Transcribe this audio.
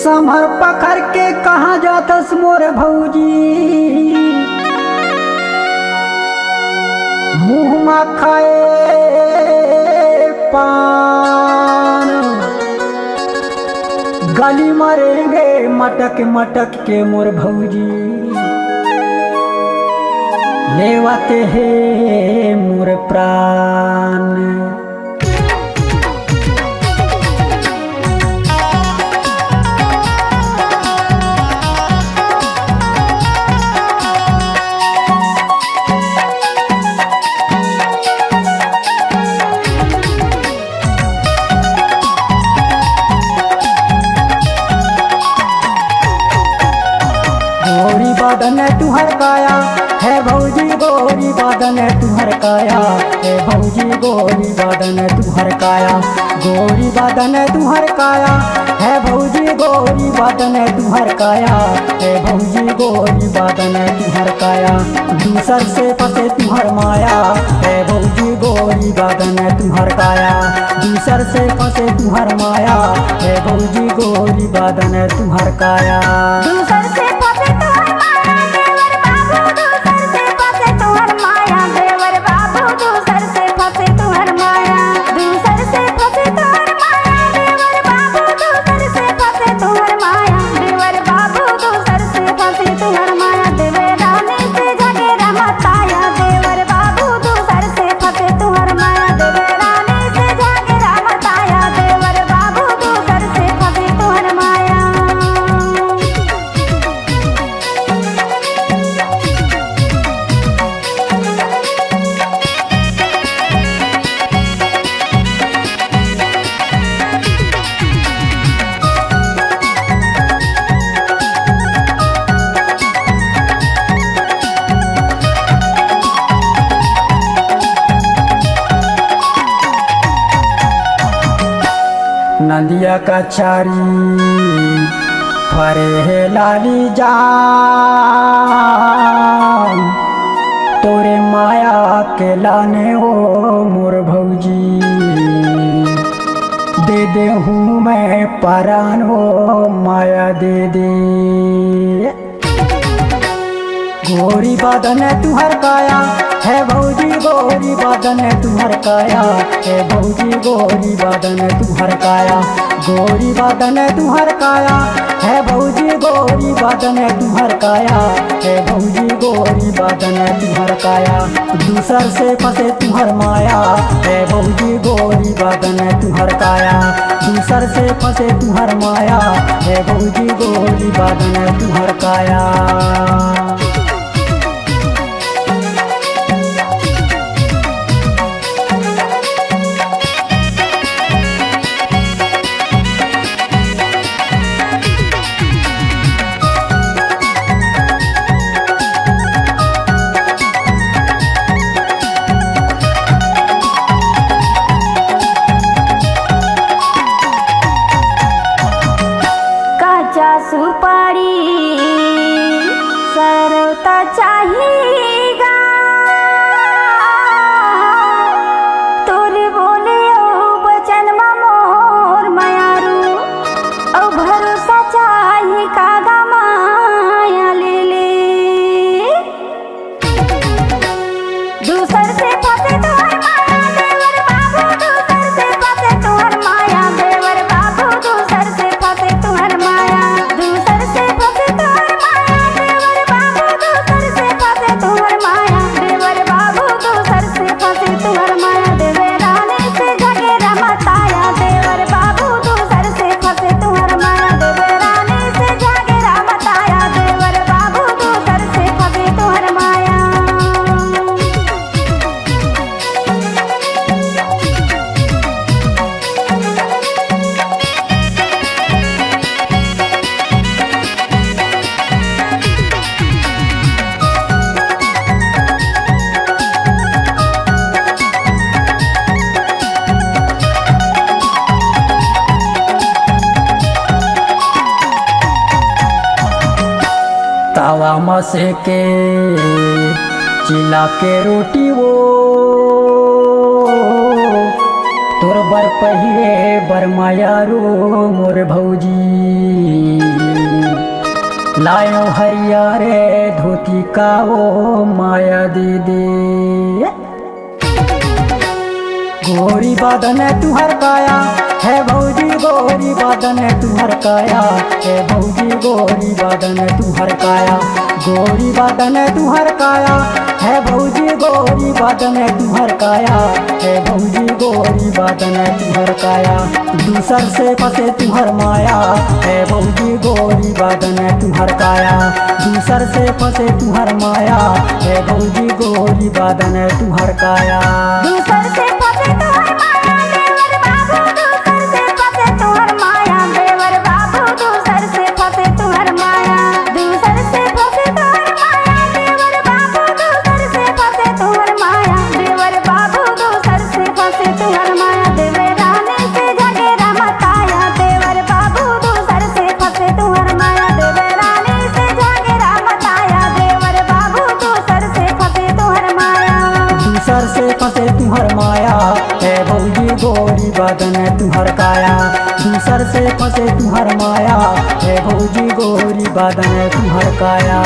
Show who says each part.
Speaker 1: समर पकड़ के कहाँ जातस मोर भौजी, मुँह में खाए पान, गली मरेंगे मटक मटक के मोर भौजी, लेवाते हैं मोर प्राण। गोरी बादन तुहर काया है भौजी, गोरी बादन तुहर काया है भौजी, गोरी बादन तुहर काया, गोरी बादन तुहर काया है भौजी, गोरी बादन तुहर काया है भौजी, गोरी बादन तुहर काया, दूसर से फंसे तुहर माया है भौजी, गोरी बादन तुहर काया, दूसर से फंसे तुहर माया है भौजी, गोरी बादन तुहर काया।
Speaker 2: दूसर से फंसे तुहर माया देवर बाबू, दूसर से फंसे तुहर माया देवर बाबू, दूसर से फंसे तुहर माया, दूसर से फंसे तुहर माया देवर बाबू, दूसर से फंसे तुहर माया देवर बाबू, दूसर से फंसे तुहर माया, देवे रानी से झगड़ा मत आया देवर बाबू, दूसर से फंसे तुहर माया, देवे रानी से झगड़ा मत आया देवर बाबू, दूसर से फंसे तुहर माया।
Speaker 1: नदिया का चारी फरे है लाली जान, तोरे माया के लाने हो मोर भौजी, दे दे हूँ मैं परान हो माया दे दे। गोरी बादन तुहर काया है भौजी, गोरी बादन तुहर काया है भौजी, गोरी बादन तुहर काया, गोरी बादन तुहर काया है भौजी, गोरी बादन तुहर काया है भौजी, गोरी बादन तुहर काया, दूसर से फंसे तुहर माया है भौजी, गोरी बादन तुहर काया, दूसर से फंसे तुहर माया है भौजी, गोरी बादन तुहर काया।
Speaker 2: कच्चा सुपारी सरौता चाहिएगा, तोरे बोले ओ बचन मोर मयारू, ओ भरोसा चाही कागा माया ले ले। दूसर से फंसे तुहर माया देवर बाबू, दूसर से फंसे तुहर माया देवर बाबू, दूसर से फंसे तुहर माया, दूसर से फंसे तुहर माया देवर बाबू, दूसर से फंसे तुहर माया देवर बाबू, दूसर से फंसे तुहर माया, देवे रानी से झगड़ा मत आया देवर बाबू, दूसर से फंसे तुहर माया, देवे रानी से झगड़ा मत आया देवर बाबू, दूसर से फंसे तुहर माया।
Speaker 1: तावा मसे के चिल्ला के रोटी वो तोर बर पहिरे बर माया रो मोर भौजी लायो हरिया रे धोती का ओ माया दीदी। गोरी बदन तुहर काया है भौजी गोरी बदन तुहर काया है भौजी गोरी बदन तुहर काया। गोरी बदन तुहर काया है भौजी गोरी बदन तुहर काया है भौजी गोरी बदन तुहर काया। दूसर से फंसे तुहर माया है भौजी गोरी बदन तुहर काया। दूसर से फंसे तुहर माया है भौजी गोरी बदन तुहर काया।
Speaker 2: दूसर से फंसे तुहर माया देवर बाबू दूसर से फंसे तुहर माया देवर बाबू दूसर से फंसे तुहर माया। दूसर से फंसे तुहर माया देवर बाबू दूसर से फंसे तुहर माया देवर बाबू दूसर से फंसे तुहर माया। देवर रानी से झगड़ा मत आया देवर बाबू दूसर से फंसे तुहर माया। देवर रानी से झगड़ा मत आया देवर बाबू दूसर से फंसे तुहर माया।
Speaker 1: दूसर से फंसे तुहर माया है भौजी गोरी बदन तुहर काया। दूसर से फंसे तुहर माया है भौजी गोरी बदन तुहर काया।